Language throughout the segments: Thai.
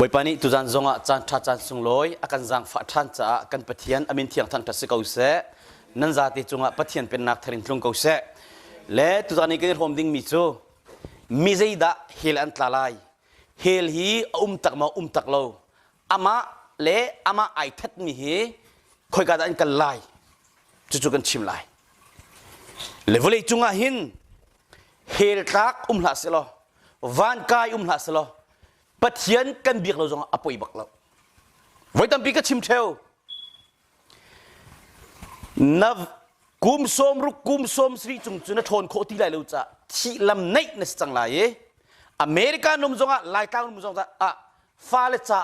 บ่อยปานี้ตุจันจงอ่ะจันทัดจันสุงลอยอาการจังฝัดทันจ้ากันปะเทียนอามินเทียงทันทัศน์เกาเสนั่นจะติจงอ่ะปะเทียนเป็นนักทรินตรงเกาเสและตุจันนี้ก็เริ่มดิ้งมิจูมิเจดะเฮลอันตลายเฮลฮีตักมาตักโลอามาเละอามาไอทัดมีเฮคอยกันอันกันลายจู่ๆกันชิมลายเลวเลยจงอ่ะหินเฮลตักหลาสโลวันกายหลาสโลปะเทียนกันเบียกเราจงอป่วยบักเราไว้ตั้งปีก็ชิมเทวนับกุมสมรุกกุมสมสรีจงจุนทนโคติไลเราจะที่ลำในนัสจังไรอเมริกานุ่มจงอ่ะไล่ตามนุ่มจงอ่ะฟาเลจ้า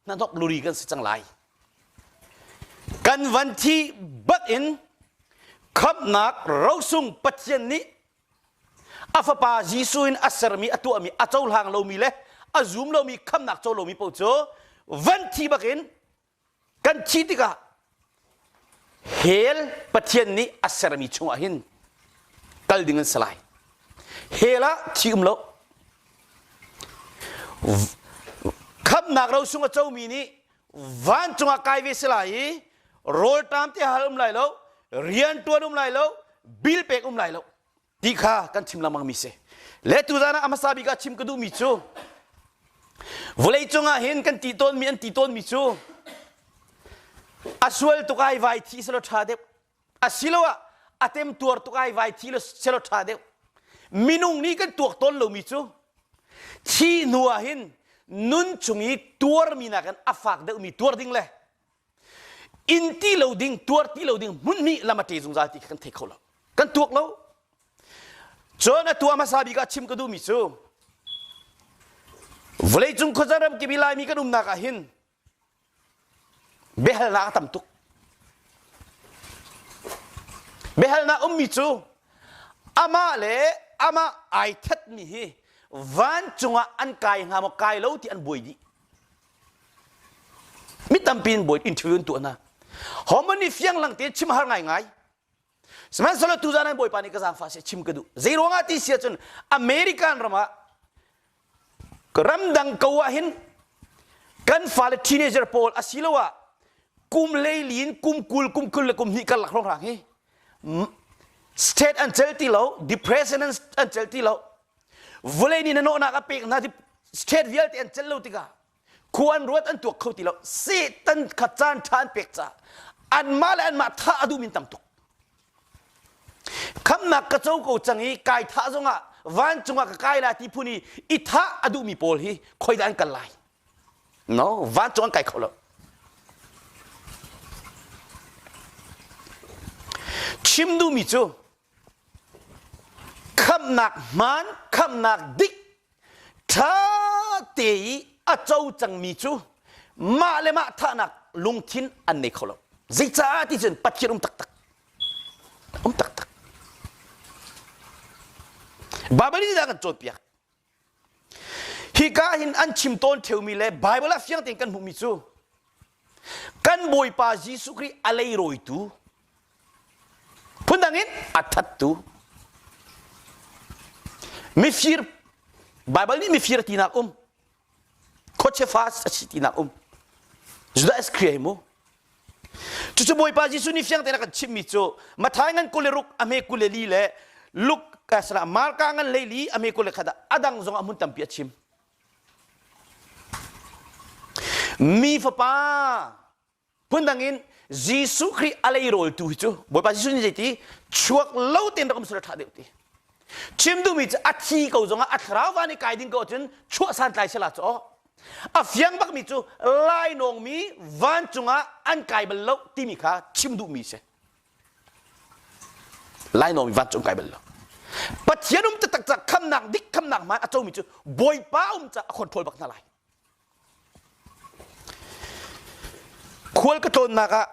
นั่นทอกลุยกันสิจังไรกันวันที่บัดอินขับนักเราส่งปะเทียนนี้อาฟปาจีซุนอัสรมีอัตัวมีอัจฉริยะเรามีเลยอาซุมเรามีคำนักโจเรามีปูโจวันที่บักินกันชีติกาเฮลปะเทียนนี้อัศรมีชงอาหินกัลดิ่งสลายเฮละที่เราคำนักเราส่งเจ้ามีนี้วันจงอากายเวสลายโรลตามที่หาไลเราเรียนตัวไลเราบิลเปกไลเราดีค่ะกันชิมละมังมิเสและตุจานะอามาซาบิกาชิมกระดูมิจูวลัยจงอาเห็นกันตีต้นมีอันตีต้นมิจูอาสวลตุกายไวทีสโลชาเดบอาศิลวะอาเต็มตัวตุกายไวทีสโลชาเดบมินุงนี้กันตัวต้นเรามิจูชีนัวเห็นนุนจงอีตัวมีนักันอาฝากเดมีตัวดิ่งเลยอินที่เราดิ่งตัวที่เราดิ่งมุนมีละมาเตจงใจที่กันเทคเขาเรากันตัวเราจนตัวอามาซาบิกาชิมกระดูมิจูวลัยจุงขจารมกิบิลายมีกันนักอาหินเบลนาตัมตุกเบลนามิจูอามาเลอามาไอทัดมีเฮวันจงอันกายงามกายเล่าที่อันบวยดีมิตัมปินบวยอินทวินตัวน่ะหอมนี่เฟียงหลังเตียชิมหาง่ายสมัยสลัดตุจานันบวยปานิกสังฟาเสชิมกระดูเจรวงอาทิเสียจนอเมริกันรำรำดังกว่าหินกันฟาเลทีเนเจอร์พอลอาศิลวะกุมเลลินกุมคุลและกุมนิกัลลักรองรังเฮสเตทอันเจลติโลดิเพรสเซนอันเจลติโลวเลนี่นโนนักเป็กนาดิสเตทวิลติอันเจลโลติกาควรรวดอันตัวเขาติโลเซตันขจานทานเป็กจ้าอันมาและอันมาท่าอดูมินตัมตุกคำนักกระเจ้ากูจังฮีกายท่าจงอ่ะวันจงอ่ะกายละที่พูนี่อิท่าอดูมีโพลฮีคอยได้อันกันไลเนาะวันจงอ่ะกายเขาแล้วชิมดูมิจูคำนักมันคำนักดิกท่าเตยอาเจ้าจังมิจูมาเลมาท่านักลุงทินอันนี้เขาแล้วจิตใจที่จนปัจจิรุมตักตักบาเบิลนี่ได้กันโจทย์เปียกฮิกาหินอันชิมต้นเทวมีเลยไบเบิลเฟียงเต็งกันมุมิจูกันบอยปาจิสุครีอะไรโรยตูพูดดังนี้อัฐตูมิฟิร์ไบเบิลนี่มิฟิร์ตีนักโคเชฟาสตีนักจุดเอสครีเอโมจู่ๆบอยปาจิสุนี่เฟียงเต็งกันชิมมิจูมาทายงันกุเลรุกอเมกุเลลีเลยลุกกษัตริย์มาร์กังเลลีอเมริกุเลขดาอดังจงอามุนตัมพิชิมมีฟ้าป้าพูดดังนี้ยิสุครีอะไรโรลตูจูบอยปาจิสุนี่เจตีช่วงเล่าเต็มรักมุสลิมท่าเดียวตีชิมดูมิจอัฐิเขาจงอาอัฐราวานิกายดิ้งเขาจนช่วงสันไลเชลาจ้ออาเฟียงบักมิจูไล่นองมีวันจงอาอันกายเบลล์ที่มีค่าชิมดูมิเชไล่นองมีวันจงกายเบลล์ปัจเจียนจะตักจากคำหนักดิกคำหนักมาอาจจะมีจูบอยป้าจะคอนโทรลบักนั่นไรควรกระโดดนักอะ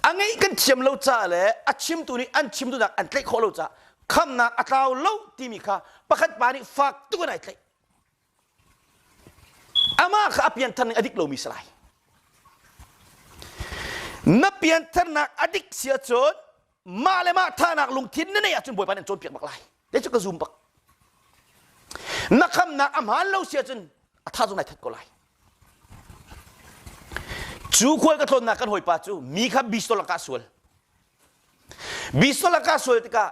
อันนี้กันชิมเราจ้าเลยอัชิมตัวนี้อันชิมตัวนักอันเล็กของเราจ้าคำหนักอัตราเราที่มีค่าประคัตปานี่ฝากตัวไหนเล็กอามาข้าเปลี่ยนทันอดีตเรามีสลายนับเปลี่ยนทันนักอดีตเสียจนมาเลยมาท่านักลงทิ้นนั่นเองจนบอยปานี่จนเปียกบักไหลเดี๋ยวจะกระซุ่มบักนักคำนักอาหารเราเสียจน ท่าตรงไหนทัดก็ไล่จูควรกระทนนักกันหอยปาจูมีครับบิสโตลกาสวลบิสโตลกาสวลติกา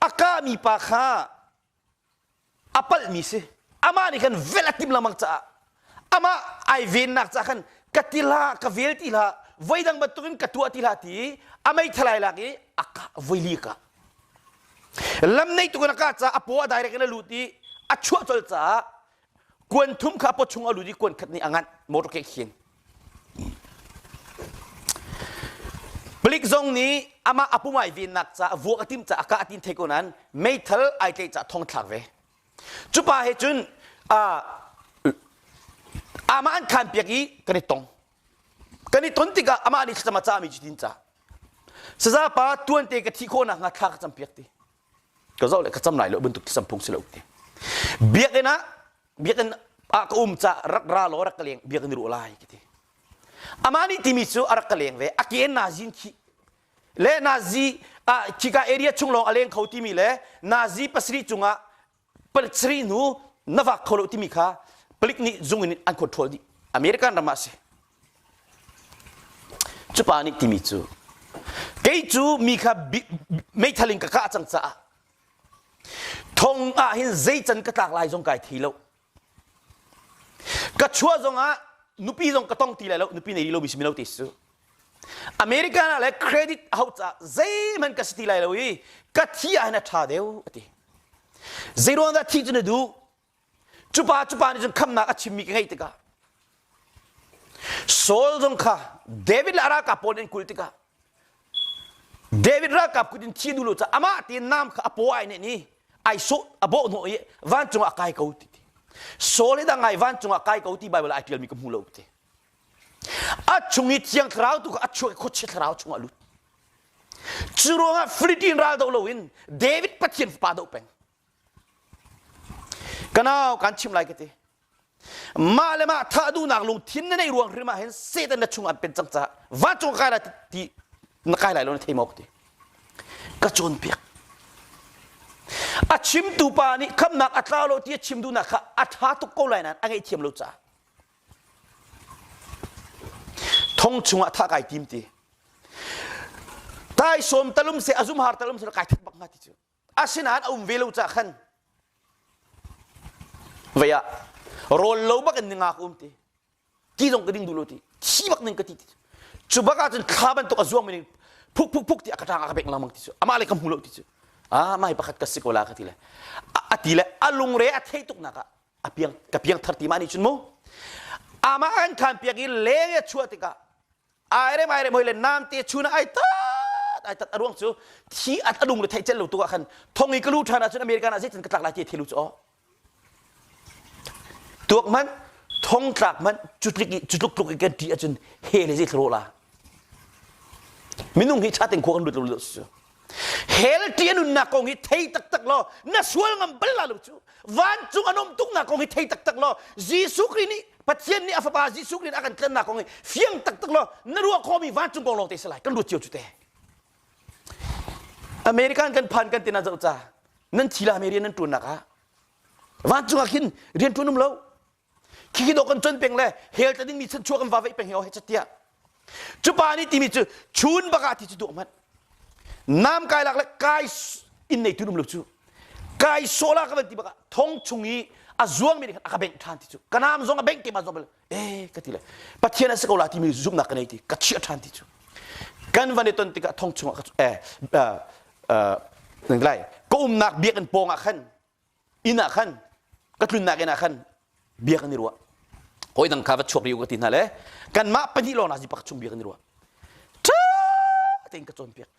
อากามีปาคาอัปเปิลมีสิอามานี่กันเวลาติมละมังจ้าอามาไอเวนนักจ้ากันกัติลากเวลติลาไว้ดังบัตุกินกัตัวติลาตีอาไม่ทลายลากีอากาไวลีกาลำในตุกนักจ้าอปัวได้เรื่องนั้นลุตีอัชชัวจลจ้ากวนทุ่มข้าพชงอลุตีกวนขัดนี่อ่างโมโตเกเขียนปลิกซงนี้อามาอปุไม่วินนักจ้าวัวกติมจ้าอากาศตินเทกุนันไม่ทัลไอเตจ้าทองทักเวจุปาเหตุนอามาอันขันเปียกีกันนี่ตรงกันนี่ต้นติกาอามาอันนี้จะมาจ้ามีจุดดินจ้าสซาปาตัวนเตกที่โคนักงัดข้าจำเปียกตีก็จะเลยก็จำไหนเลยบรรทุกที่สัมพงศิลป์ตีเบียกันนะเบียกันอากุมจ้ารักราโลรักเลียงเบียกันรู้อะไรกันตีอามานี่ที่มีสู้รักเลียงเวอาเกนนาซินคีเล่นาซีชิกาเอเรียชุงลงอเลียงเขาที่มีเล่นาซีปัสริจุงะปลิกสรีนูนวักเขาที่มีข้าปลิกนี่จุงนี่อันคอนโทรลดิอเมริกันรามาสิจุปานิที่มีสู้เกยจูมีข้าไม่ทะลิงกับข้าจังจ้าทงหินใจจันกระตากลายจงไก่ทีแล้วกระชัวจงนุปีจงกระต้องทีแล้วนุปีในดีโลบิสมิลติสูอเมริกันอะไรเครดิตเอาจ้าใจมันกระสิทีแล้วอีกระที่อันนั้นท่าเดียวตีใจรู้ว่าที่จะดูจุปานี่จงคำนักชิมมีกันไงติกาโซลจงข้าเดวิดลารากับปนเอ็นคุลติกาเดวิดรักกับคุณที่ดูลูจ้าอามาตีนน้ำข้าป่วยเนี่ยนี่ไอโซอโบโนยวันจงอาไกเขาติโซลิดังไงวันจงอาไกเขาที่ไบเบิลไอเทียลมีกำหูลูติอัดชงนี้เที่ยงคราวตุกอัดชงโคชคราวชงอาลุจูโรงฟลิตินราดาวโลวินเดวิดปัจเจียนปาดเอาเป็นกันเอาการชิมไรกันทีมาเลยมาถ้าดูนักลงทิ้งในรวงหรือมาเห็นเศษในชงอันเป็นจังจ้าวันจงอาไกละที่นักไก่ไหลลงในเทมอกตีกระโจนเปียกอาชิมตูปานี่คำนักอัตราโลที่ชิมดูนักอัตราตุกโกไหลนั้นอะไรเทียมโลจ้าทงชงอัตราไก่ทีมตีได้สมตะลุมเสียอาซุมหาร์ตะลุมเสียไก่ทัดบังงัดที่จูอาศินานเอาเวลูจ้าขันเวียโรลโลบักนึงอาคุมตีที่ตรงกระดิ่งดูโลตีขี้บักนึงกระติจูบักอาจจะข้าบันตุกazwangมินิพุกที่อากาศอากาศเป็นลำมังที่สุดอามาเลยคำหูโลที่สุดไม่ประคัดกัสสิโกลากันทีละทีละอลุงเรียเทตุกนักเพียงทัดที่มานี่ชุนโมอามาอันขันเพียงอีเลี้ยชัวติกาไอเร่มวยเลยน้ำเตะชุนไอตัดอารมณ์จู่ที่อัดอลุงเลยไทยเจลูตัวกันทงอีกลูกชาติอเมริกันอาเซียนกระตักลายที่เทลุจ่อตัวมันทงกลักมันจุดลุกกันที่อาจารย์เฮเลซิโตรลามินุ่งฮิชาติงโคกันดูตัวลุสเฮลที่นุนนักองฮิเทยตักล้อน่าสวยงามเบลล่าลุจูวันจุงอนมตุกนักองฮิเทยตักล้อจีสุกรีนี่ปัจเจียนนี่อาฟบาจีสุกรีนอากันเต้นนักองฮิเฟียงตักล้อนั่นรู้ว่าเขามีวันจุงกองลงเตะสลายกันดูเจียวจุดเตะอเมริกันกันพันกันตินาเจ้าจ้านั่นทีละอเมริกันนั่นตัวนักฮะวันจุงอาคินเรียนตัวนุ่มแล้วคิดดูกันจนเป็นเลยเฮลจะดิ้งมีชั้นชั่วกันว่าไว้เป็นเฮลให้ชัดเจนจุปานี่ที่มีจุชุนบักอาที่จุดมันน้ำกายหลักและกายอินในตุนุ่มลูกจูกายโซลากันที่บักทงชงอีอาจวงมีกันอาเบงทันที่จุกันน้ำจงอาเบงที่มาจงเบลกันที่เลยปัจเจียนสกุลาที่มีซุ่มนักกันที่กัดเชียทันที่จุกันวันนี้ตอนที่กัทงชงหนึ่งไรก็นักเบียกันโปงอาขันอินอาขันกัดลุนนักอินอาขันเบียกันนี่รัวโอ้ยดังข้าวัดชอบริวกันที่นั่นเลยกันมาเป็นที่รอนาจิปักชุ่มเบียกันนี่รัวช้าเต็งกระโจนเปียก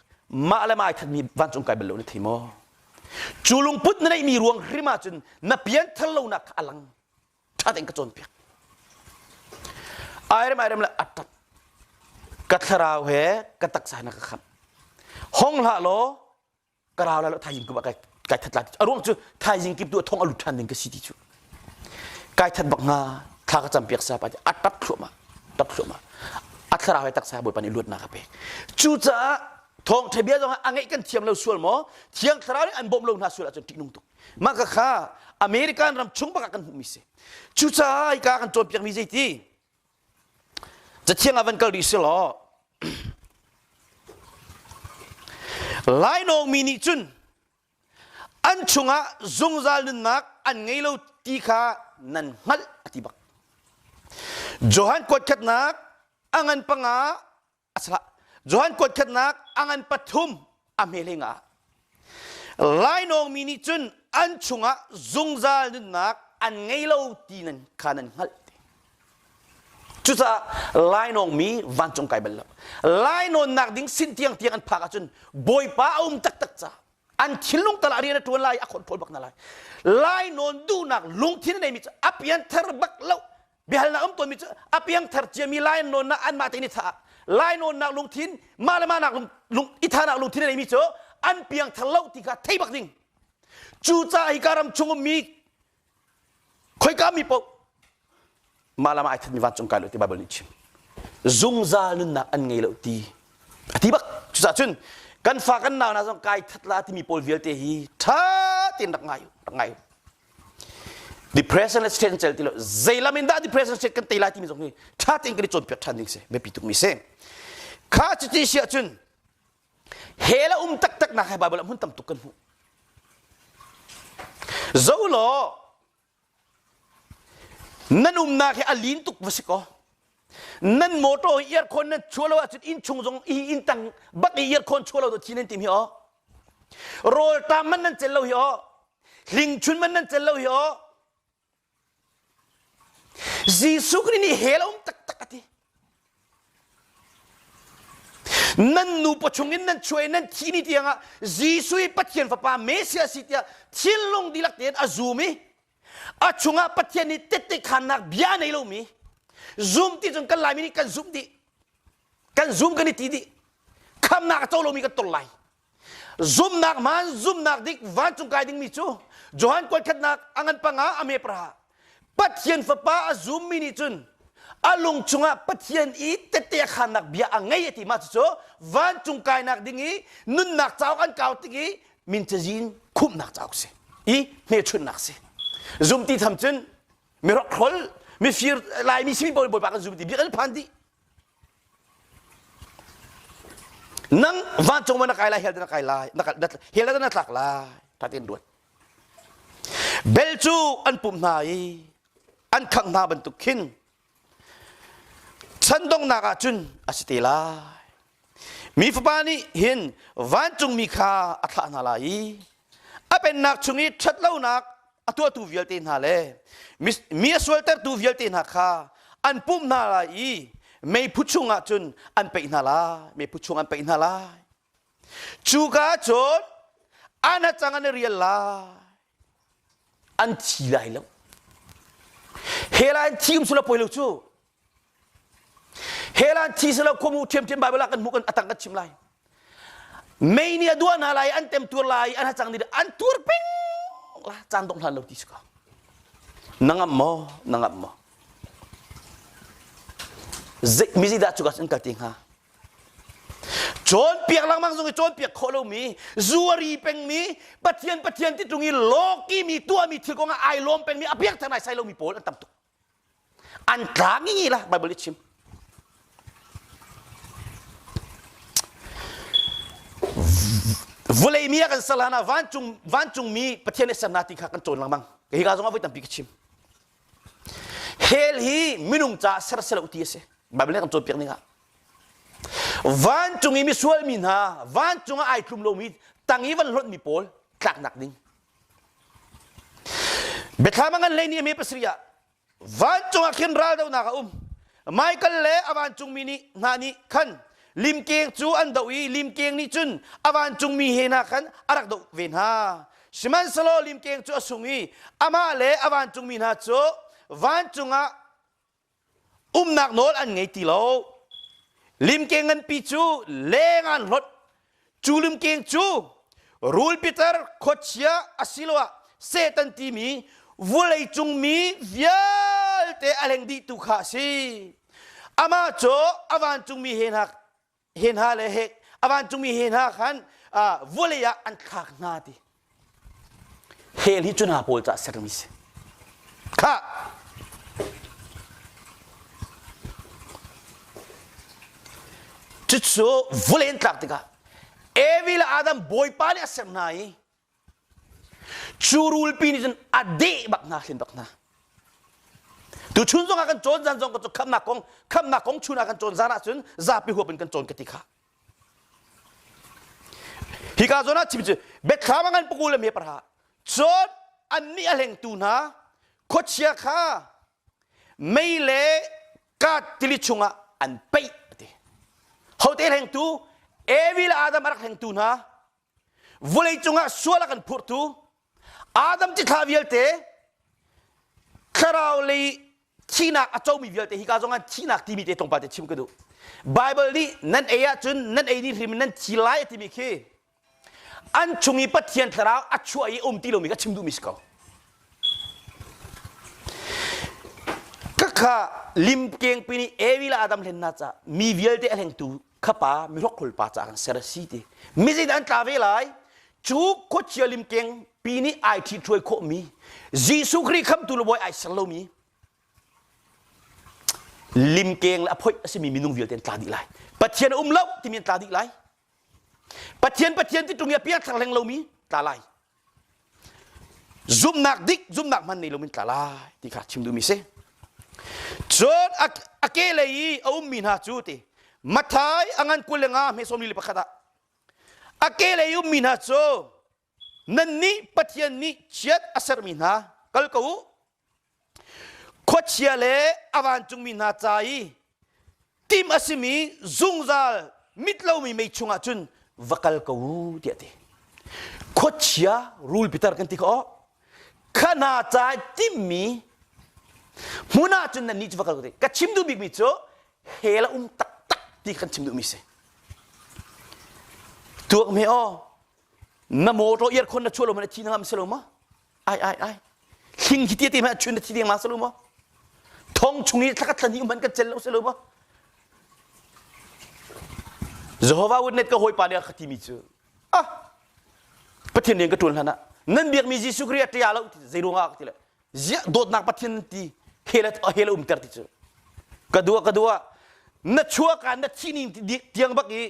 มาอะไรมาทันมีวันจงไก่เบลล์ในทีมอจูลุงพุทธนั่นมีรวงริมาจนนับเพียนทะลุนักอลังช้าเต็งกระโจนเปียกไอ้เรื่องละอัดกัดราวเหกัดตักสายนักขับห้องละโลกราวแล้วทายยิงกับไก่ทัดลายอารมณ์จูทายยิงกิบตัวทองอลุทันหนึ่งก็สิทิจูไก่ทัดบักงาข้าก็จำเปียกซาไปอัดตัดขลุ่มมาอัดราวเหตักสายบุยปานิลุดนักไปจูจ้าทองเทบียจงอังเอกันเทียมเราส่วนหมอเทียงคราวนี้อันบ่มลงหาส่วนอาจจะตินุ่งตุกมากข้า อเมริกันรำชุ่มปากกันหุมิเสชูชายกากันโจมเปียกมีใจที่จะเที่ยงอวันเกาหลีสิหรอหลายน้องมีนิจุนอันชุงะจงซาลุนนักอันไงเราตีขานันฮัลอธิบักโจฮันกดขัดนักอังันปังอาอัศละโจฮันกดขัดนักอังันปฐุมอเมริงาหลายน้องมีนิจุนอันชุงะจงซาลุนนักอันไงเราตีนันขานันฮัลจุดอะไล่น้องมีวันจงไกเบลล์ไล่น้องนักดิ้งสินเตียงอันพักจนบอยป้าอุ้มตักจ้าอันทิลลุงตลาดเรียนตัวไล่อคนพลบักนั่นไล่น้องดูนักลุงที่นั่นมีจ้าอภิยันเทอร์บักเล่าเบลล์ตัวมีจ้าอภิยันเทอร์เจมีไล่น้องนักอันมาที่นี่ท่าไล่น้องนักลุงทินมาเลยมานักลุงอิทานักลุงที่นั่นมีจ้าอันเพียงทะเลาะที่กาเทบักดิ้งจุดอะอีการำชงมีคอยกามีปกมาลามาไอ้ท่านมีวันจงกายเลยที่บาเบิลนิชิมจงซาลุนนักอันไงเลยที่อธิบักจุดจุนกันฝากกันนาวนะจงกายทัดลาที่มีโพลวิลเตฮีท่าตินรักไง depression state เจลติโลเซลามินดา depression state กันตีลาที่มีตรงนี้ท่าติงกันที่จนเปียกทันดิ้งเสไม่ปิตุกมีเสข้าจุดที่เสียจุนเฮละตักนักให้บาเบิลมุ่งตำตุกันหูเจ้าโลนั่นนักให้อลินตุกวสิกอนั่นโมโตเอียร์คนนั่นชัวร์ว่าจุดอินชงจงอินตังบักเอียร์คนชัวร์เราตัวที่นั่นทีมเหรอโรลตามมันนั่นเจลเราเหรอลิงชุนมันนั่นเจลเราเหรอจีสุกนี่เฮลตักทีนั่นนูปชงอินนั่นช่วยนั่นที่นี่ที่ยังอ่ะจีสุยปัจเจียนฟ้าเมสเซียสิทธิ์ที่ลงดีลักเดียนอาซูมิอาชุงะปัจเจียนนี่เตะขันนักบิยาในโลกมีซูมที่จงกันลายมินี่กันซูมดิกันซูมกันนี่ทีดิคำนักเจ้าโลกมีกันตุลไลซูมนักมันซูมนักดิกวันจงกายดิ้งมิจูจวนกวดขัดนักอังันปังอาอเมปราปัจเจียนฟ้าป้าซูมมินิจุนอาลงชุงะปัจเจียนอีเตะขันนักบิยาอังไงที่มาจูวันจงกายนักดิ้งอีนุนนักเจ้าอันเก่าติกมินเจจินคุมนักเจ้าเสอีเมชุนนักเสซูมที่ทำจนมีรักคนมีฟิร์ลายมีสิ่งบ่อยๆปากกันซูมที่เบี้ยกันพันดีนั่งวันจงวันนักไอลายเฮลด์นักไอลายนักเฮลด์นักหลักลายทัดเอ็นด้วยเบลจูอันปุ่มนายอันขังนาบรรทุกขินฉันต้องนักจุนอาศัยลายมีฟ้านี่เห็นวันจงมีค่าอัตนาลายอาเป็นนักชงนี้ชัดเล่านักตัวตูวิลตินฮาเลมีสวลเตอร์ตูวิลตินฮาค่ะอันปุ่มนาลายไม่พูดชงอ่ะจนอันไปนาลาไม่พูดชงอันไปนาลาจูกาจนอันจังอันเรียลลาอันทีไรแล้วเฮลันทีมสุลปอยลูจูเฮลันทีสุลคมูเทียมบาเบลากันมุกันอัตังกันชิมไลไม่เนี่ยดวนอะไรอันเต็มตัวลายอันจังนี่อันตัวเป่งlah cantok lalu diska nangam mo misi dah juga sengkat tingha John piak lang mang sungai John piak kolo mi zuari peng mi patian ti tungi loki mi tua mi til ko nga ai lom peng mi apiak tanai sai lo mi pol antam tu an tangi lah Bible chim Volemia kan salana vancung mi patian esanati kan ton lang mang kehiga zonga voi tampi kechim hel hi minung cha sera utiese Bible kan ton piak ni nga vancung mi sual min ha vancung ai klum lo mi tangi van lot mi pol klak nak ding bethamangan le ni me pasriya vancung akin ral daw naka Michael le avancung mini nani kan lim keng chu an dawi lim keng ni chun awan chung mi hena khan arak do ven ha siman salo lim keng chu asungi ama le awan chung mi na chu van chunga nak nol an ngei ti lo lim keng an pi chu lengan lot chu lim keng chu rul peter khochia asilwa setan ti mi vulai chung mi vial te aleng di tu kha si ama chu awan chung mi henaเห็นฮาเลยเฮกอวันจุมีเห็นฮาขันวุลียอันขากนาที เฮลิจุนหาโพลจะเสริมิสค่ะจุดสูวุเลนตักติกาเอวิลอาดัมบอยปานี่เสริมนายชูรูลปีนี่จนอดีบักนาเห็นบักนาตัวชุนจงอากันโจรจันจงกันจงคำนักของชุนอากันโจรจานะจนซาปิหัวเป็นกันโจรกติกาฮิกาโจนะชิบจิเบ็ดขามันกันปกูเลยมีปัญหาโจรอันนี้อะไรตัวนะโคชยาข้าไม่เล่กาติลิชุงอันไปเขาเตะแห่งตัวเอวิลอาดัมรักแห่งตัวนะวุเลยจุงส่วนละกันพูดตัวอาดัมจิตาวิลเตะคาราวเลยชีนักอาจจะมีวิลเตะฮิกาจงชีนักที่มีเตะตรงปาเตชิมกันดูไบเบิลนี่นั่นเอียจุนนั่นเอนี่ริมนั่นชีไลที่มีคืออันชุงีปัทยันทราวอัจฉริยตีโลมีก็ชิมดูมิสกาก็ข้าลิมเก่งปีนี้เอวิลอาดัมเห็นน่าจะมีวิลเตะแห่งตัวข้าป่ามีรกขลปาจากกันเสร็จสิทีมิจิดันตาเวลัยจูโคชยลิมเก่งปีนี้ไอที่ช่วยโคมีจีสุครีคำตุลบอยไอสโลมีลิมเก่งและพ่อยสิมีนุ่งวิลเตนตาดีไลปัจเจียนเล่าที่มีตาดีไลปัจเจียนที่ตรงนี้เปียกทางแรงเรามีตาไลซุ่มหนักดิกซุ่มหนักมันในเรามีตาไลที่ขาดชิมดูมิเซ่จนอาเกเลยเอามีนาจูติมาทายอังันกุลงาไม่สมนิลิปขัดอาเกเลยเอามีนาจูนั่นนี่ปัจเจียนนี่เช็ดอาศัยมีนากัลกูโคชยาเลอวันจุงมีนาใจทีมอาศิมีซุงซาลมิดเราไม่ชงอาจุนวักกัลกูเดียดโคชยารูลพิตาร์กันที่เขาขนาดใจทีมมีมุนาจุนนั่นนี่จะวักกัลกูที่กับชิมดูบิ๊กมิโซเฮลตักที่กันชิมดูมิเซตัวเมียน้ำโมโตเอียร์คนน่ะช่วยเรามันที่นั่งมิสลมะไอทิ้งที่เตี้ยมันชวนที่เตี้ยมาสลมะท้องชุงนี้ถ้ากัดนี้มันก็เจริญสลมะจะว่าวันนี้ก็หอยปานเนี่ยขัดที่มิเซประเทศนี้ก็ทุนขนาดนั่นเบียกมีจิสุกรีอัตยาแล้วใจรู้งาที่เลยโดดนักประเทศที่เฮลตัดที่เจอกระดัวนัดชัวกันนัดที่นี่เตียงบักอี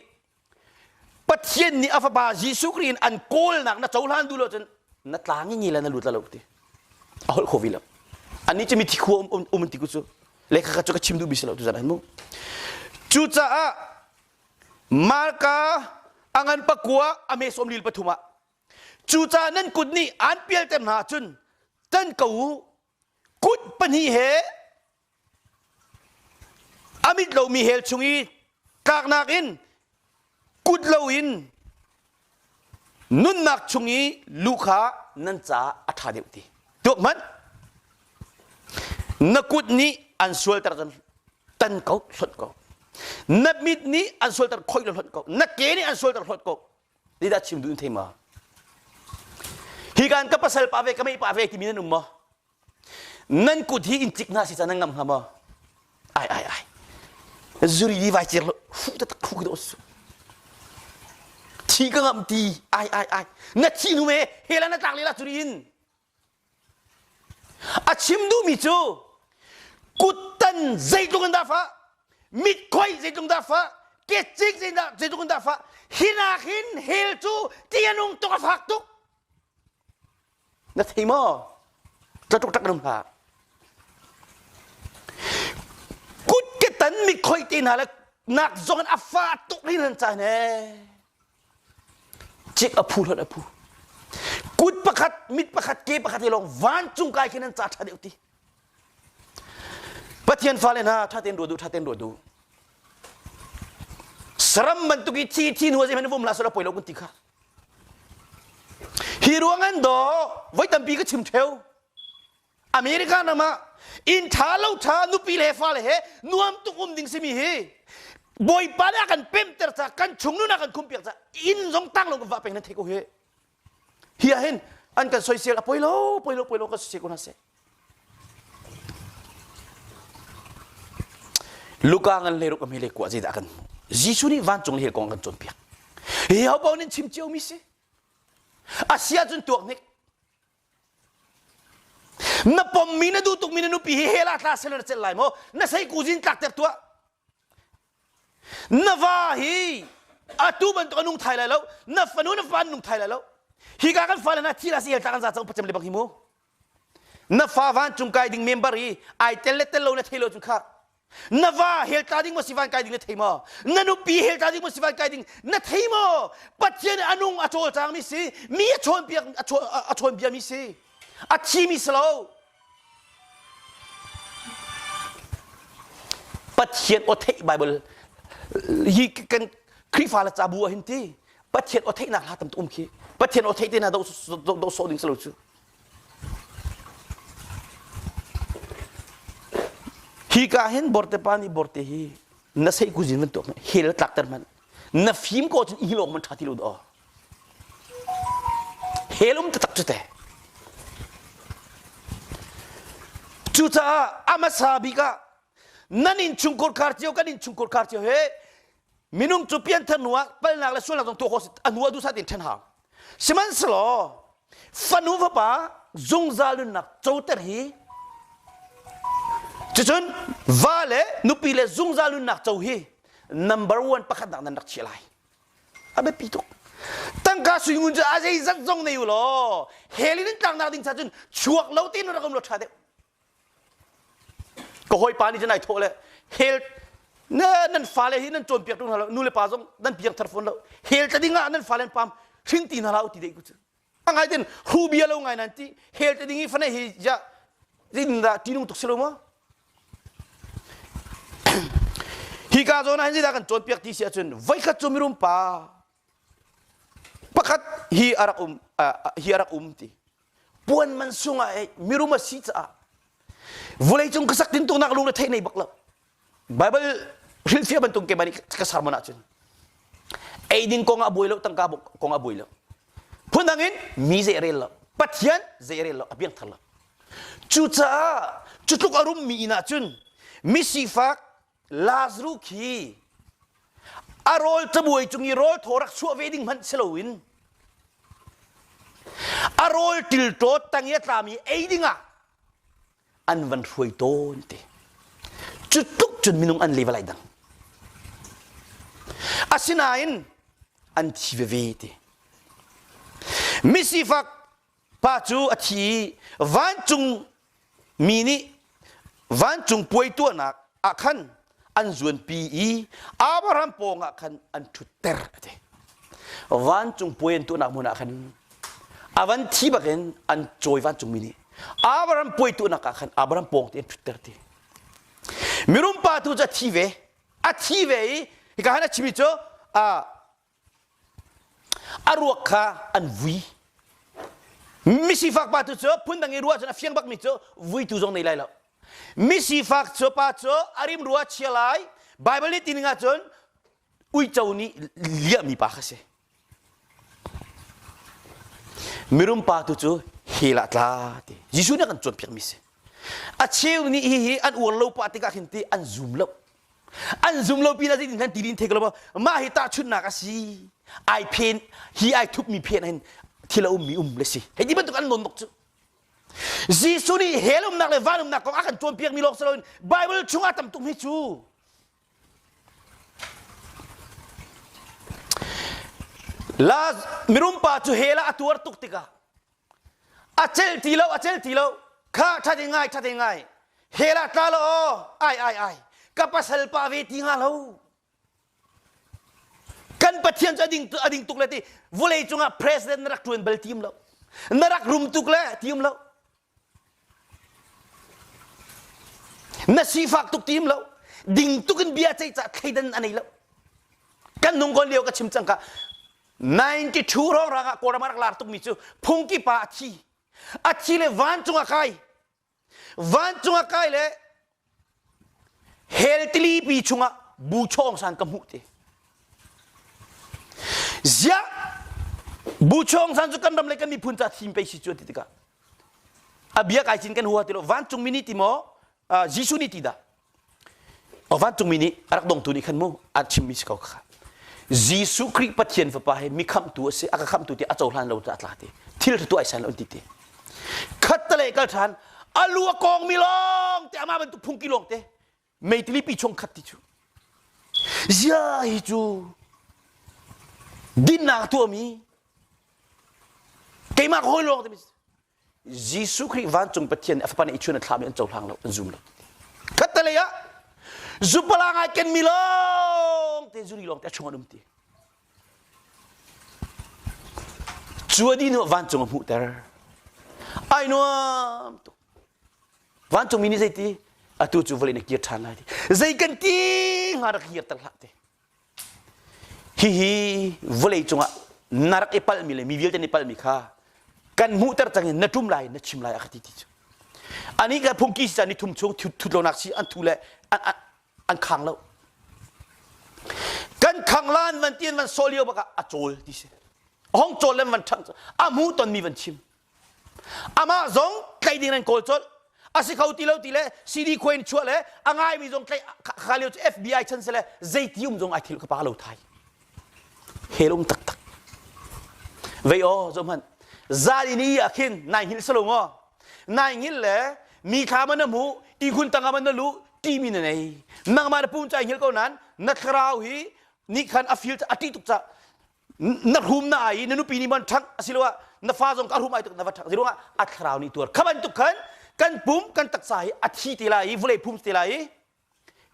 ประเทศนี้อาฟบาจิสุกรีนอันโกลนักนัดเจ้าหลานดูแล้วจนนัดล้างงี้แล้วนัดหลุดแล้วที่เอาโควิดแล้วอันนี้จะมีที่ควมันที่กุศลเลขาก็จะชิมดูบิสแล้วทุกท่านมั้งจุดจ้ามาร์กาอังันปักกัวอเมซอมลิลปฐุมะจุดจ้านั่นกุดนี่อันเปียลเต็มหาจุนตันกูกุดปนีเหอามิดเรามีเฮลชุงีกากนักอินกุดเราอินนุนนักชุงีลูกค้านั่นจ้าอัฐาเดียวทีตัวมันนักกุดนี้อันสวยตระตันเขาสดเขานับมิดนี้อันสวยตระคอยตระสดเขานักเกนี้อันสวยตระสดเขาดีดัชชิมดูนเทมาฮิการกับภาษาปาเวก็ไม่ปาเวที่มีนั่นมั้งนั่นกุดที่อินจิกน่าสิจะนั่งงำหามาไอจุรีดีไว้เจอแล้วฟูตะคุกดอสที่ก็งำตีไอนัดที่นู้เมเฮลันนัดจากลีลาจุรีนอาชิมดูมิจูกุตันใจตรงกันดาฟ้ามิดคอยใจตรงดาฟ้าเกจิกใจตรงกันดาฟ้าหินาหินเฮลจูเตียนุงตกฟักตุกนัดที่มอจะตกตักน้ำหาตันมีคอยตีน่ะแล้วนักจงอัฟฟาตุกนี่นั่นใจเน่เจ็กอภูแล้วอภูกุดประคัดมิดประคัดเก็บประคัดที่ลงวันจุงกายแค่นั้นจ่าชาเดียวตีปะเทียนฟ้าเลยนะถ้าเต้นดูสรัมบันตุกิที่หัวใจมันวุ่นลาสุดแล้วปล่อยเรากุนติค่ะฮีโร่งั้นดอไว้ตั้งปีก็ชิมเทวอเมริกานะมาอินทาลูทานุปีเลฟ้าเลยนัวมตุกุมดิ่งสิมีเฮบอยปานากันเป็มเตอร์ซากันชงนุนักันคุมเปียกซาอินจงตั้งลงกับว่าเป็นนั่นเทกูเฮเฮียเห็นอันกันสวยเสียละปล่อยโลก็เสียกุนัสเซลูกอันเลรุกไม่เลกว่าจีดากันจิสุนี่วันจงเลกองกันจนเปียกเฮียเอาบ่าวนี่ชิมเจียวมิเซอาเซียจนตัวนี้ na pom mina du tuk mina nu pi hela ta seler cel lai mo na sai kuzin tak ter tua na va hi atu ban to nung thai lai lo na fanu na fan nung thai lai lo hi ga kan fa na thi la si ta kan za chang pacham le bang hi mo na fa van chung kai ding member hi ai tel le tel lo na thelo chung kha na va hel ta ding mo si van kai ding na thei mo na nu pi hel ta ding mo si van kai ding na thei mo pathian anung a chol chang mi si mi a chon piak a chon bia mi si a chi mi slo pathian o thei bible hi kan kri fa la cha bu hin ti pathian o thei na ha tam tum khi pathian o thei te na do so ding slo chu hi ka hen borte pani borte hi na sei ku jin to hel traktor man na phim ko chin hi lok man thati lo do helum ta tak chute chuta amasabi ka nanin chungkor kartio kanin chungkor kartio he minung chupian thanwa pal nak la sual to host anwa du sa tin than ha siman slo fanu va pa zungzalun nak chouter hi chun vale nupile zungzalun nak chau hi number 1 pakhat nak chilai abe pitok tangka suingun ja ajai zat zong nei lo helin tang na ding cha chun chuak lo tin ra kom lo thade ko hoi pani janai thole hel nan fale hi nan chom piak tung hala nu le pa jong nan piak thar phone lo hel ta dinga nan falen pam thing tin hala uti dei ku chu angai den hu bia lo ngai nan ti hel ta dingi fane hi ja din da tinung tuk selo ma hi ka zo na hin da kan chon piak ti sia chun vai kha chumirum pa pakhat hi arak ti puan man sunga e miruma si cha vulai chung kasak tin tung nak lu le thai nei bakla bible hil fia ban tung ke bani ka sarmana chun ai ding ko nga boilo tang ka ko nga boilo punangin mi ze rel pathian ze rel abiang thala chu cha chutuk arum mi ina chun mi sifak lazru ki arol tabuai chungi rol thorak su wedding man selowin arol til to tangya tlami eidinga an van hroi ton te chutuk chun minung an levelai dang asinain an thive te misifak pachu athi van chung mini van chung poi tu nak akhan an zuan pi abraham ponga khan an thuter ate van chung poin tu nak muna khan avan thi baken an choi van chung mini abraham poi tu nak khan abraham pong te thuter te mirum pa tu ja thive a thive ka hana chimi cho aruak kha an vui misi fak pa tu cho phundang i ruwa chana fiang bak mi cho vui tu jong nei lai lo misi fak cho pa cho arim ruwa chialai bible ni tininga chon ui chau ni lia mi pa khase mirum pa tu cho hela tla te jisu na kan chon piak mi se a cheu ni hi an ur lo pa te ka khinti an zoom lo pi la din kan tirin thek lo ma hi ta chun na ka si ai pen hi ai thup mi pen hen thila mi le si he di ban tu kan non nok chu jisu ni helum nak le vanum nak ko akan chon piak mi lok salon bible chunga tam tum hi chu la mirum pa chu hela atuar tuk tika achel tilo kha thade ngai hela talo ai kapasal pa ve tinga lo kan pathian ading tuk le ti volei chunga president rak tuan bel team lo narak room tuk le team lo na sifak tuk team lo ding tukin bia chai cha khaidan anei lo kan nung kon leo ka chim chang ka 92 ro ra ko marak lar tuk mi chu phungki pa achi le van chunga kai le healthily pi chunga bu chong san kam hu te zia bu chong san chu kan dam le kan mi phun cha thim pe si chu ti ka abia kai chin kan huwa ti lo van chung mini ti mo jisu ni ti da van chung mini arak dong tu ni khan mo a chim mi ska kha jisu kri pathian fa pa he mi kham tu se aka kham tu ti a chau hlan lo ta tla te thil tu ai san lo ti te khat le kal than อาลัวกองมีลองแต่อามาเป็นตุพุงกิลองเตไม่ติลิปีชงขัดติจูยาฮิจูดินนาตัวมีเกี่ยมาคอยลองเตมิยิสุคริวันจงปะเทียนอฟปานอิชุนทลามีอันเจ้าทางเราอันซุ่มเราขัดเลยอะซุปลางไอเกนมีลองเตจุรีลองแต่ชงอนุมตีชัวดีโนวันจงมุตเตอร์ไอโนมตุวันจงมินิเซตีอะตูจูเวลเนกิร์ทันไลตีใจกันตีงารักเกียร์ตลาดเตฮิเวลจงอะนารักเอพัลมิเลมีวิลเตนเอพัลมิค่ากันมุตเตอร์จังนัดทุ่มไลนัดชิมไลอะคติติจูอันนี้ก็พุ่งกิจจานิทุ่มชงทุดโลนักซีอันทุเลอันขังแล้วกันขังล้านวันเตียนวันโซเลียวบกะโจลดิเสห้องโจลเล่นวันทั้งอามูตอนมีวันชิมอามาซงใครดีนั่นโกลโจลอาศัยเขาตีเลวตีเลซีดีควีนชัวเลอ่างไงมีซงใครขาเลียว FBI ชันเสเลใจที่ยุ่งซงไอทิลกับปากเราไทยเฮลงตักเวโอจอมันซาดินีอาคินนายหินสลงอ๋อนายหินเลยมีขามันน้ำหูอีคุณตั้งมันน้ำรู้ที่มีนั่นเองนังมาพูนใจหินเขานั้นนักคราวฮีนี่ขันอฟิลต์อติตุกจะนักหุ่มนายนันุปีนี้มันทั้งสิลว่านักฟ้าส่งการหุ่มไอตุกนักฟ้าสิลว่าอัคราวนี่ตัวขบันตุกขันกันปุ่มกันตักสายอธิติลายวุ่นเลยปุ่มติลาย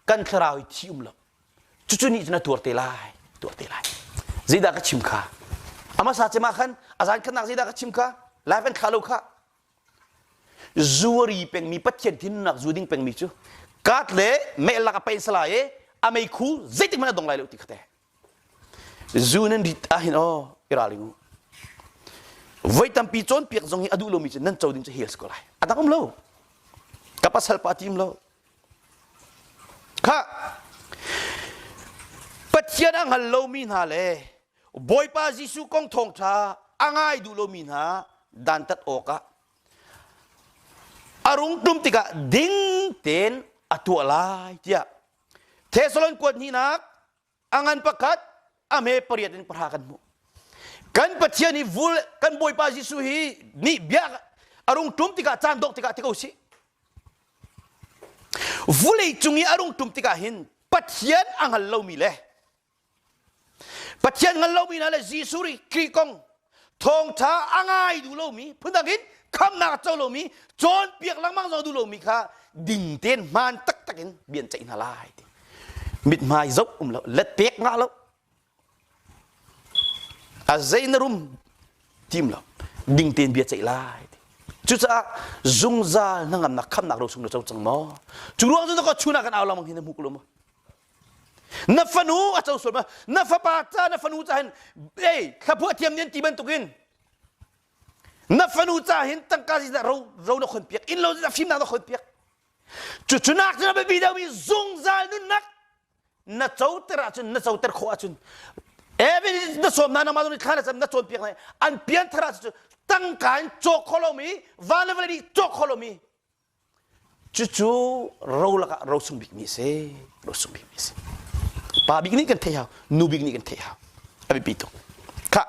กันคราวที่ละจุนี่จะนัตัวติลายจีดากชิมข้าอามาสัจมาขันอาจารย์ขันนักจีดากชิมข้าไลฟ์เป็นข้าลูกข้าจูรีเป็นมีปัจเจกที่นักจูดิ้งเป็นมีจูกัดเล่ไม่ลักเป็นสลายอเมริกูเจติมันดงไล่ลุติกเตจูนันดิอาหินอิราลิงูไว้ตั้มปีจอนเปียกจงฮิอดูโลมิจนั่นเจ้าดิ้งจะเฮียสกอลายอันนั้นก็มโลกับปัสสาวะทีมโลข้าปัจเจกอังฮัลโลมินฮาเล่บอยปาจิสุกงทงชาอังไงดูโลมินฮาดันตัดโอกะอารมณ์ตุ่มติกะดิ้งเต็นอัตัวลายเจ้าเทสโลนกวนหินักอังันประคัดอเมปริยัติประหากันมุกันปัจเจียนี่วุลกันบอยปาจิสุฮีนี่เบียอารมณ์ตุ่มติกะจานดอกติกะติกะอุสิวุลจุงยอารมณ์ตุ่มติกะหินปัจเจียนอังฮัลโลมิเลปัจเจียนฮัลโลมินั่นแหละจิสุริครีกงทองท้าอังไงดูโลมิพุ่งดังหินคำนักเจ้าโลมิจนเปียกลังมังเราดูโลมิค่ะดิ่งเต้นมันตักกินเบียนใจน่าลายมิดมาจบแล้วเล็ดเปียกงาแล้วอาเจนรุมทีมแล้วดิ่งเต้นเบียนใจลายจุดจ้าจุงซานั่งนักคำนักเราส่งเราจังมอจุดรู้ว่าจะก็ชุนักกันเอาละมังหินมุกลมนับฟันูอาเจ้าส่วนมานับฟ้าป่าจ้านับฟันูจะเห็นข้าพวกเทียมเนียนตีบันตุกินนับฟันูจ้าเห็นตั้งการที่เราหน้าคนเปียกอินเราจะฟิล์มหน้าคนเปียกจุดนักจะไปบีดามีซุงซานุนักนัดเจ้าเตระจุนนัดเจ้าเตระขวาจุนวันนี้นัดสวมนามาดูนี่ข้าจะนัดสวมเปียกไหนอันเปียนเตระจุนตั้งการโจกโคโลมีวันนี้วันนี้โจกโคโลมีจู่เราละก็เราส่งบิ๊กมิเซ่เราส่งบิ๊กมิเซ่ป้าบิ๊กนี่กันเที่ยวนูบิ๊กนี่กันเที่ยวอภิปิโตค่ะ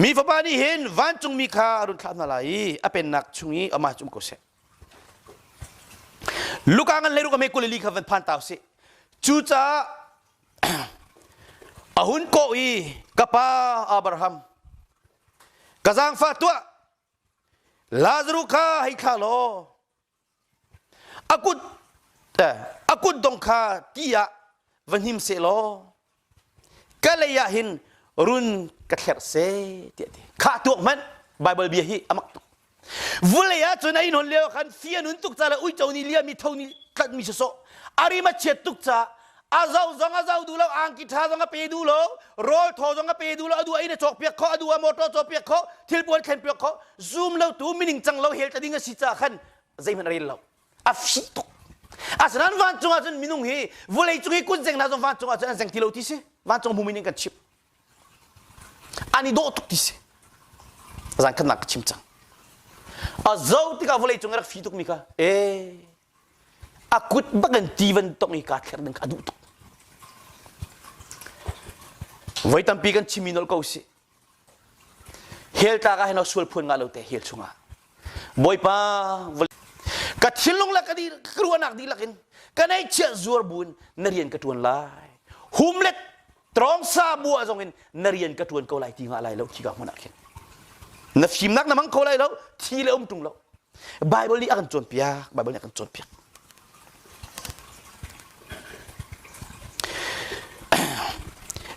มีฟ้าป่านี่เห็นวันจงมีข้ารุนข้านาลายเป็นนักชุงีอามาจุ่มกุเซลูกอังเลรุกไม่กุลลีข้าวันพันตาวสิจู่จ้าอาหุนโกอีกับป้าอับราฮัมกษัตริย์ฟ้าตัวลาซารุข้าให้ข้าโลอากุดดงข้าที่ยะวันหิมเซโลก็เลยอยากเห็นรุนกระเทรเสตีข้าตัวมันไบเบิลเบียฮีอามักตุวุเลยอะจนไอ้นนเลี้ยวขันเฟียนุนตุกจ้าละอุ้ยเจ้านี่เลี้ยมีเท่านี้ขัดมีโซอาริมาเช็ดตุกจ้าอาเจ้าดูแล้วอังกิท่าจงก็ไปดูแล้วโรยทอจงก็ไปดูแล้วดูไอ้เนี่ยจอกเปียกเขาดูมอเตอร์จอกเปียกเขาทิลปวนแขนเปียกเขาซูมแล้วตัวมินิงจังเราเฮลต์ดิ้งสิจ้าขันใจมันเรียนเราอาฟิตุกอาฉะนั้นวันจงอาจารย์มินุงฮีวุเลยจงให้คุณเจงนะจงวันจงอาจารย์เจงที่เราที่สิวันจงมุมินิงกันชิบอันนี้โดตุกที่สิอาจารย์ขนักชิมจังอาเจ้าที่เขาเลยจงรักฟิตุกมิกาอากุดบังตีวันตรงนี้กัดแค่ดึงอดุตุกไว้ตั้งปีกันชิมินอลเขาสิเฮลตากาให้เราสวลพูนงาเราแต่เฮลชงอา บอยป้ากัดชิลลงละกันดีครัวนักดีละกินกันไอเชื่อจัวบุญนเรียนกระทวนลายหุมเล็ดตรองซาบัวจงเห็นนเรียนกระทวนเกาไหลที่งอะไรแล้วที่กับมันนักเห็นนับชิมนักน้ำมันเกาไหลแล้วที่เลี้ยมตุงแล้วไบเบิลนี้อากันจนเปียกไบเบิลนี้อากันจนเปียก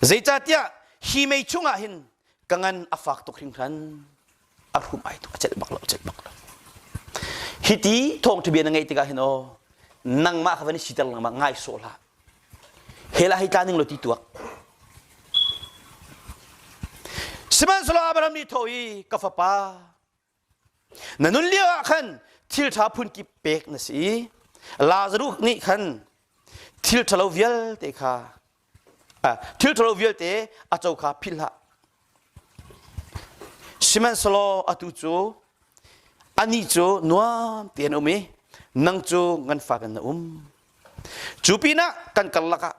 ใจจัดยาฮีไม่ชุ่งอ่ะเห็นกังงันอาฟักตุกหิงทันอารุมไอตุกเจ็ดบักแล้วเจ็ดบักแล้วฮิตีทองทะเบียนยังไงติกาเห็นโอนังมาขวันนี้สิตลังมาง่ายโซล่าเฮล่าฮิตานึงโลติตัวสมัยสโลอาบรามนี่ทวีกาฟป้านั่นนุ่นเลี้ยขันทิลชาพุนกิเปกนะสิลาซารุนี่ขันทิลชาโลวิลเตค่ะทิลชาโลวิลเตอาเจ้าข้าพิลาสมัยสโลอาตุโจอันนี้โจนัวเตียนอเมนังโจงันฝากกันนะจูปีน่ะกันกันละกะ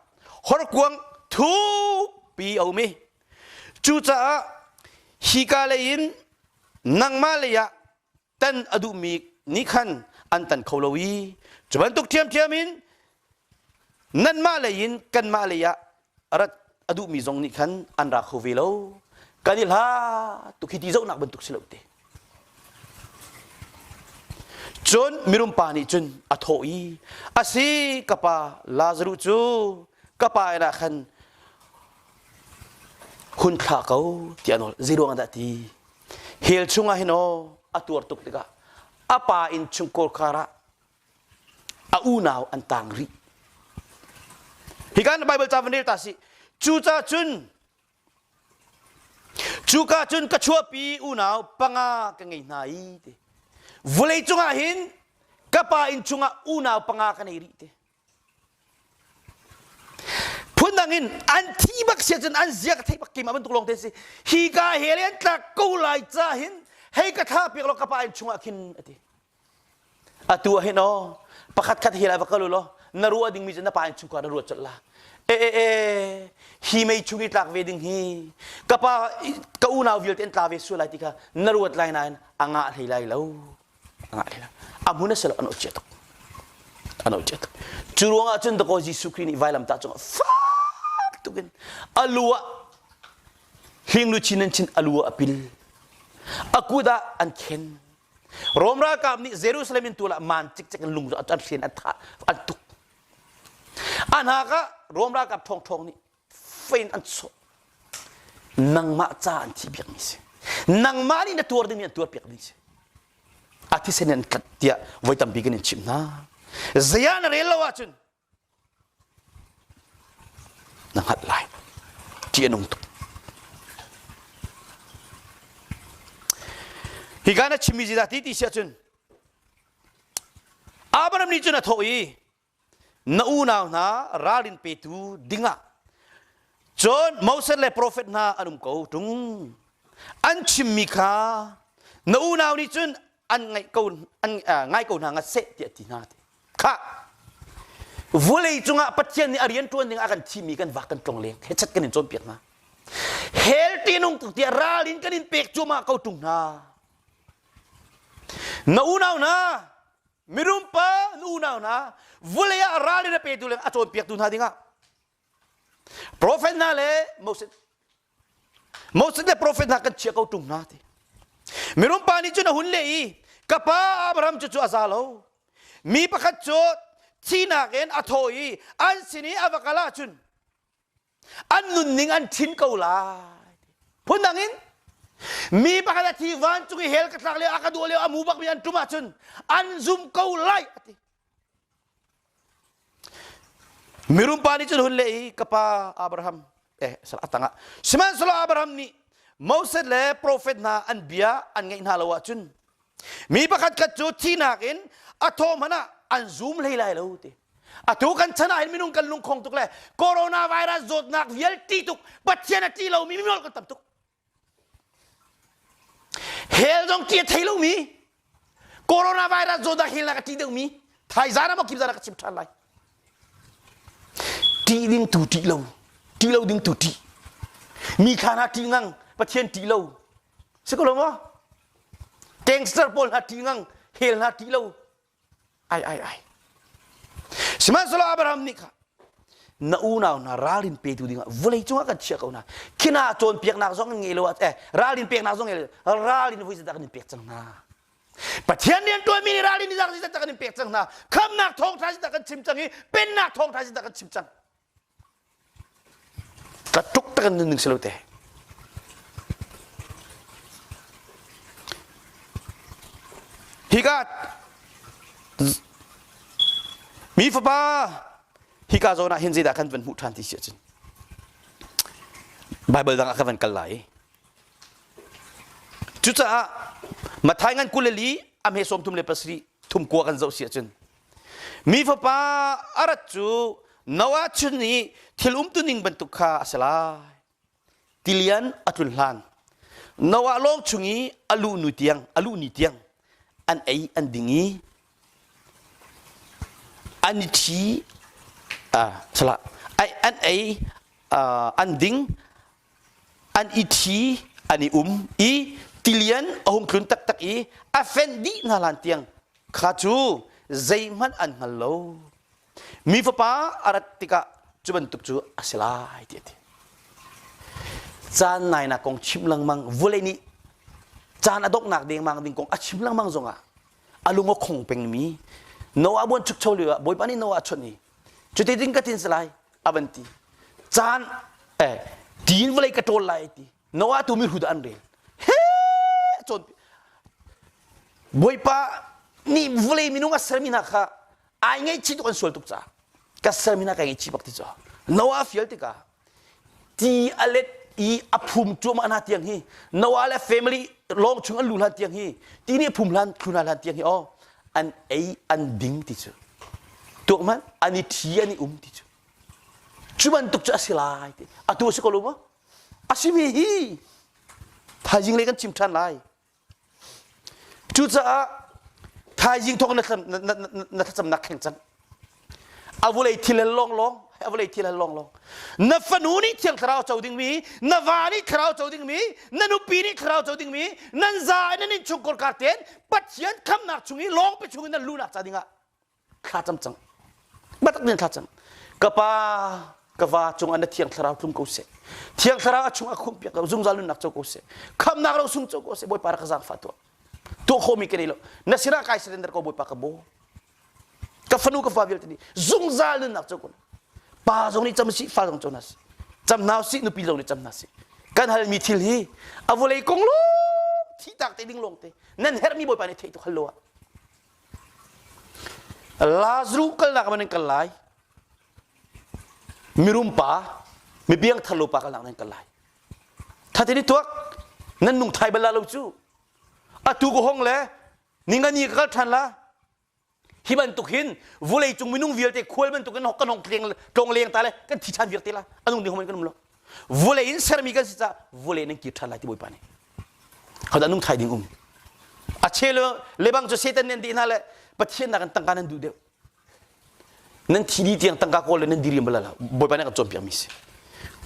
ฮอร์กวงทูปีเอาเมจูจ้าฮิกาเลยินนังมาเลยะตันอดุมีนิคันอันตันเขาลวีจุบันตุกเทียมมินนันมาเลยยินกันมาเลยะรัดอดุมีจงนิคันอันรักเขาเวลากันนี่ละตุกฮิติเจ้านักบรรทุกสิลอุเตจนมิรุมปานิจนอัฐอยอาศัยกับปาลาซารุจูกับปาเอราคันคุณข้าเขาที่อันนั้นจีรวงอันดัตีเฮลชุงอาหินออัตัวตุกติกาอาปาอินชุงโคคาระอาอูนาวอันต่างรีฮิการไบเบิลจาวันนี้ตาสิจูจ้าจุนจูกาจุนกระชัวปีอูนาวปังอากังไงนายเตวุเลยจุงอาหินกับปาอินชุงอาอูนาวปังอากังไงรีเตพูดดังอินอันที่บักเสียจนอันเสียกที่บักกิมาเป็นตุลงเทสิฮีกาเฮเลนตะกูไลจ้าหินให้กระทาเปียกเรากับปาอินชุงอาคินอติอตัวเห็นอ๋อประคัดคัดเฮลาบักกะลุลอนรัวดิ่งมีจนปาอินชุงกานรัวจัดละฮีไม่ชุงอิตลักเวดิ่งฮีกับปากอูนาววิลเตนตาเวสุไลติกานรัวไลน์นั้นอ่างอะไรไลแล้วอ่างอะไรละอามุนัสละอันอุจจตุอันอุจจตุจุรวงอาจารย์ตะโกจิสุครีนิไวลัมตาจงฟ้าตุกินอลัวหิงลุชินันชินอลัวอปิลอากูดาอันเข็นโรมรากามนี่เยรูซาเล็มตัวละมันจิกจิกลุงอันเขียนอันท่าอันตุกอันหากะโรมรากามทองนี่เฟนอันโซนังมาจ้าอันที่เบียกนี่สินังมานี่นัตัวเดียวนี่ตัวเบียกนี่สิอาทิเซนันกัดเดียไว้ตั้มบิกันนี่ชิมนะเซียนเรลวาจุนนังหัดไล่ที่นุ่งตุฮิการ์ชิมิจิดาที่ที่เสียจุนอาบรามนี่จุนอัฐอยนาอูนาวนาราลินเปตูดิงะจนมอสเลโปรเฟตนาอนุมกูตุงอันชิมิคานาอูนาวนี่จุนอันไงกูอันไงกูนางเสตติตินาค่ะวุเลยจุงะปัจเจนนี่อารียนตัวนึงอากันชิมิกันวักกันตรงเลี้ยงเฮ็ดชัดกันในโจมเปียกนะเฮลตีนุ่งตุกเตียราลินกันอินเปกจุมากูตุงนานูนาวนะมิรุมปะนูนาวนะวุเลยอาราลินเปกตุเลงอาโจมเปียกตุนาดิงะโปรเฟตนาเลโมเสสเลโปรเฟตนากันเชียกูตุงนาทีมิรุมปานี่จุนหุ่นเลยกับป้าอับรามจุอาซาโลมีประคัตโจที่นักเอ็นอัฐอยอันสินีอวกาลาจุนอันนุนนิงอันทินเกาลาพูดดังอินมีประคัตที่วันจุกเฮลกัตลักเลอาคาดูเลอามูบักมีอันตุมาจุนอันซุมเกาไลมิรุมปานิจุนหุ่นเลยกับป้าอับรามสละตั้งอ่ะสมัยสละอับรามนี่มอสเลโปรเฟตนาอันเบียอันไงนาลาวจุนมีประคัตกัจจุที่นักเอ็นอัฐอมนะอันซูมเลยไล่แล้วทีอัฐอกันชนะเห็นมินุงกันลุงคงตุกเลยโคโรนาไวรัสจดนักเวลตีตุกปัจเจนตีเรามีมิมอลกันตับตุกเฮลจงเกียร์ไทยเรามีโคโรนาไวรัสจดนักเฮลนักตีเดียวมีไทยจานะมาคิดจานะกับชิมชันไลตีดิ้งตุตีเราดิ้งตุตีมีขนาดตีงังปัจเจนตีเราสักคนมั้ง gangster pol hati ngang hel hati lo ai seman solo Abraham ni kha na una na ralin pe tu dinga volei chunga ka chia kauna kina chon piak nak zong ngelo ralin piak nak zong ngelo ralin voi sa kan piak chang na pathian nian to mi ralin ni zang sa kan piak chang na kham nak thong tha sa kan chim chang hi pen nak thong tha sa kan chim chang ka tuk ta kan ning selote higat mi fa ba hika zona hinzi da kan van mu than ti sia chin bible dang ka van kalai chu cha ma thai ngan kulali am he som tum le pasri thum ko kan zo sia chin mi fa pa arat chu nawa chuni thilum tu ning ban tu kha asala tilian atul hlan nawa long chungi alu ni tiang an ai an dingi an thi sala ai an ding an ithi ani i tilian ahung klun tak i afendi ngalan tiang khachu zaiman an hallo mi fa pa aratika chuban tuk chu asila ti chan nai na kong chim lang mang vule ni chan adok nak ding mang ding kong achim lang mang zonga alungo khong peng mi no abon chuk choli boy pani no achoni chuti ding ka tin salai abanti chan tin vle ka tol lai ti no a tu mi hud an re he chon boy pa ni vle mi no nga sermina kha ai ngai chi to kan sol tuk cha ka sermina ka ngai chi bak ti cha no a fiel ti ka ti alet i aphum chu ma na tiang hi no a le family long chung alu lan tiang hi ti ni phum lan khuna lan tiang hi an ding ti chu tuk man ani thi ani ti chu chuban tuk cha silai ti atu se ko lu mo asimi hi thajing le kan chim than lai chu cha thajing thok na cham nak kheng chan avulei thil long avulei thil long na fanu ni thiang thrao chauding mi na wani thrao chauding mi na nu pi ni thrao chauding mi nan za na ni chukor ka ten pathian kham nak chungi long pe chungi na lu nak cha dinga kha cham chang batak nen kha cham kapa chung an thiang thrao tum ko se thiang thrao chung a khum pe ka zung zalun nak chau ko se kham nak ro sung chau ko se boy par ka zang fatwa to khomi kenilo na sira kai surrender ko boy pa ka bo ka fanu ka fabil tini zung zalun nak chau ko pa zong ni cham si fa zong chau nas cham naw si nu pi lo ni cham nas kan hal mi thil hi avulei kong lo thi tak te ding long te nan her mi boy pa ni thei to hallo lazru kal nak man kal lai mirum pa mi biang thalo pa kal nak kal lai tha te ni tuak nan nung thai bala lo chu atu go hong le ningani ka than la hiban tukin vulei chung minung vilte khol ban tukan hokkan hong tong leng ta le kan thi chan virte la anung ding hom kan lo vulei in sermi kan sa vulei nang ki than la ti boy pa ni khada nung thai ding achelo lebang jo setan nen di na le pathian na kan tang kanan du de nan thi di tiang tang ka kol nen diri bala la boy pa ni ka chom piang mi se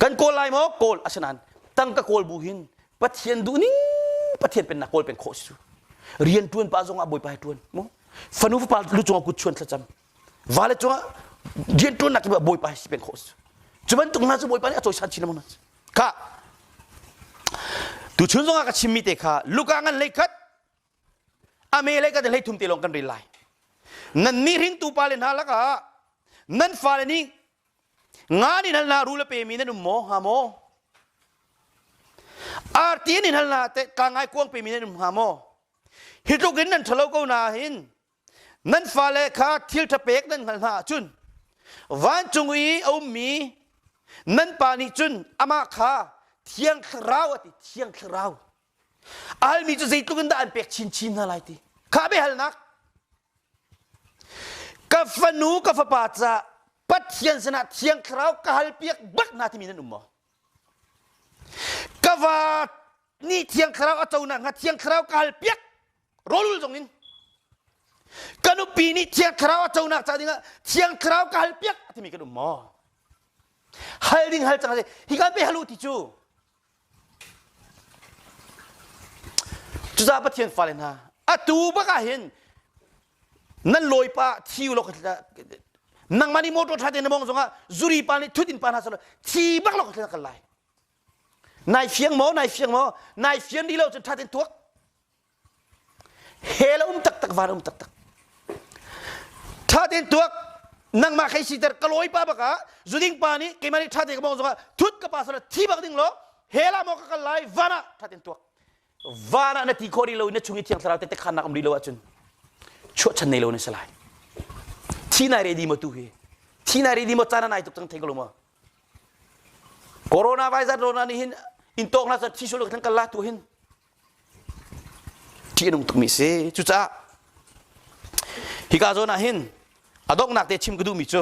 kan kol lai mo kol asanan tang ka kol buhin pathian du ni pathian pen na kol pen khos rian tuan pa zong a boy pa tuan mo fanu pa lu chunga ku chuan thacham wale chunga rian tuan nak boy pa si pen khos chuban tung na chu boy pa ni a choi san chin mo na ka tu chun zong a ka chimmi te kha luka ngan le khat ame le ka de le thum te long kan ri lai nan ni ring tu pa le na la ka nan fa le ni ngani nal na ru le pe mi na mo ha mo arti ni nal na te ka ngai kuang pe mi na ha mo hitu gin nan thalo ko na hin nan fa le kha thil tha pek nan hal na chun wan chungui au mi nan pa ni chun ama kha thiang khrau ati thiang khrau al mi chu zeitu gin da an pek chin na lai ti kha be hal nak ka fanu ka fa pa cha pathian sana thiang khrau ka hal pek bak na ti mi nan mo ka wa ni thiang khrau a chau na nga thiang khrau ka hal pek rolul jong nin kanu pi ni thiang khrau a chau na cha dinga thiang khrau ka hal pek ti mi kan mo hal ding hal chang hi ka be halu ti chu chu za pathian falen ha ตูบักเห็นนั่นลอยป้าที่อยู่หรอกนังมันนี่โมโตทัดเนมองสงะจุรีปานี่ทุดินปานาสละที่บักหรอกกันไลนายเฟียงหมอนายเฟียงดีเราจะทัดเนตัวเฮลตักวานตักทัดเนตัวนังมาใครสิเตอร์กลอยป้าบักจุดิงปานี่กี่มันนี่ทัดเนกมองสงะทุดกับปาสละที่บักดิ้งโลเฮลามอกกันไลวานะทัดเนตัววานะนาทีโคดีโลนี่ชุงที่ยังสลายแต่ขันนักอมดีโลจุนชั่วชันในโลนี่สลายที่นายเรดีมาตุเฮที่นายเรดีมาจานาไหนตุกตั้งเทกลมาโคโรนาไวรัสโรนานี่หินอินโตกน่าจะที่สุดทั้งกันละตัวหินที่นุ่งตุกมิเซจุจ้าฮิกาโซนาหินอดอกนักเตชิมกระดูมิโจ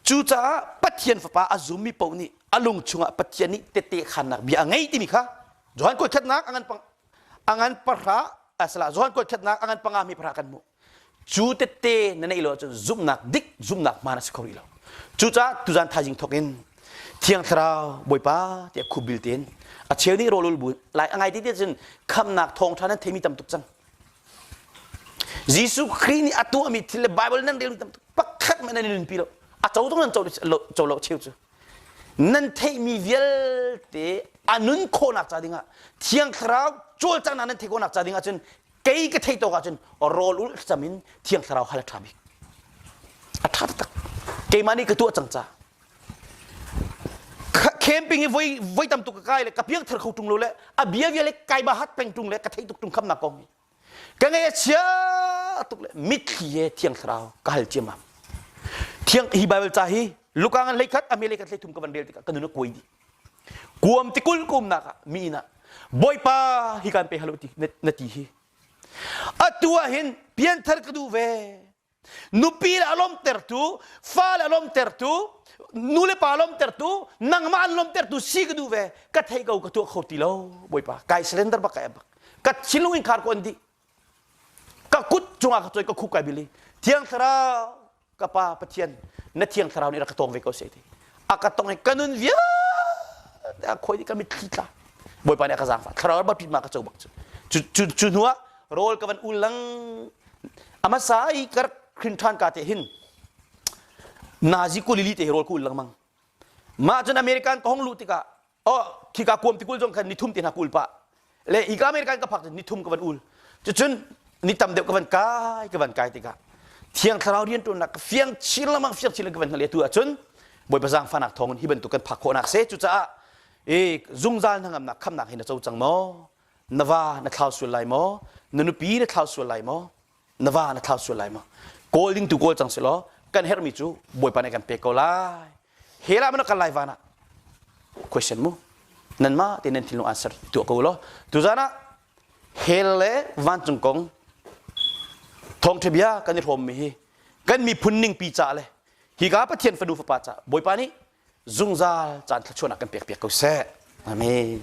จุจ้าปัจเจียนฟ้าอาซุมิปนี่อลุงชงปัจเจียนนี่เตะขันนักบีอังไงที่มิค่ะจวนกดขัดนักอังันปะระสละจวนกดขัดนักอังันปังอามีพระกันมุจูเตเตนั่นเองเราจะซุ่มนักดิกซุ่มนักมานัสเขาอีเราจูจ้าตุจันทาจิงทกินเที่ยงคราวบ่อยป้าเดี๋ยวคูบิลเตนอาเชียวนี่โรลุลบุญหลายอังไงที่เดี๋ยวจนคำนักทองท่านั้นเทมีตำตุกจังยิสุครีนี่อัตัวมีที่เลไบเบิลนั่นเดียวตำตุกปักขัดมันนั่นนินปีเราอาเจ้าต้องนั่นเจ้าเราเชี่ยวจ้ะนั่นเทมีเวลเตอันนั้นโคนักจ่าดิ่งอ่ะเที่ยงคราวโจลจังนั้นเทโคนักจ่าดิ่งอ่ะจนเกี่ยกเทยตัวกันจนโรลุลจามินเที่ยงคราวฮัลทราบิกอัฐตักเกี่ยมันนี่คือตัวจังจ้าเคมปิ้งไว้ตำตุกกายเลยกับเพียงเธอเขาตุงโลเลยอาเบียเวลเลยไก่บาฮัดเป็นตุงเลยกระเทยตุกตุงคำนักกองกันไงเชื่อตุกเลยมิดขี้เที่ยงคราวกาลเจียมเที่ยงฮิบายเวลจ่าฮีลูกอันเล็กขัดอเมริกันเลยทุ่มกับวันเดียวติกันนึกกุยดีกวมติกุลกุมนักมีนะบ่อยป้าฮิกันไปฮัลโหลตินาทีฮีอัตัวเห็นเพียงเธอกระดูเวนุปีละอารมณ์เตอร์ตูฟ้าละอารมณ์เตอร์ตูนูเลปอารมณ์เตอร์ตูนังมาอารมณ์เตอร์ตูซีกระดูเวกัดให้เขากระตัวเขาตีโลบ่อยป้าไก่เซเลนเดอร์บักไก่บักกัดชิลุอินคาร์คนดีกัดกุดจงอาขตัวก็คุกไก่บิลีเที่ยงคราวกับป้าปะเทียนนัดเที่ยงคราวนี่เรากระตงเวก็เสียทีอากระตงให้กันนุนเวียแต่คอยที่กันไม่คิดละบ่อยป้าเนี่ยกระซังฟ้าคราวบัดพิดมากระโจบักจุดหัวโรลกับวันอุลังอามาสายกับครินทันกาเตหินนาซิกุลิลิเตโรลกุลังมังมาจนอเมริกันก็ห้องลูติกาอ๋อขี้กากวมติกุลจงคันนิทุมตินากุลปะและอีกอเมริกันก็พักนิทุมกับวันอุลจนนิตำเดียวกับวันกายติกาเที่ยงคราวเรียนตัวนักเฟียงชิลละมังเฟียงชิลกับวันทะเลตัวจนบ่อยประจังฟันนักทองที่เป็นตุกันผักโคนักเสจุจ้าจุงจานทางนักคำนักเห็นเจ้าจังมอนวานักข่าวส่วนไหลมอนนุปีนักข่าวส่วนไหลมอนวานักข่าวส่วนไหลมอโกลดิ้งตูโกลจังสิล้อกันเฮร์มิจูบ่อยปานกันเปกโกไลเฮล่ามันกันไลวานะ question มูนั่นมาที่นั่นที่เรา answer ตัวกูล้อตัวจานะเฮเล่วันจงกงทองเทียบกันนี่ผมมีกันมีพุ่นนิ่งปีจ่าเลยฮิกาปะเทียนฟดูฟปาจ่าบ่อยปานี้จุงซาจานขชวนักกันเปียกๆกูเซ่อาเมน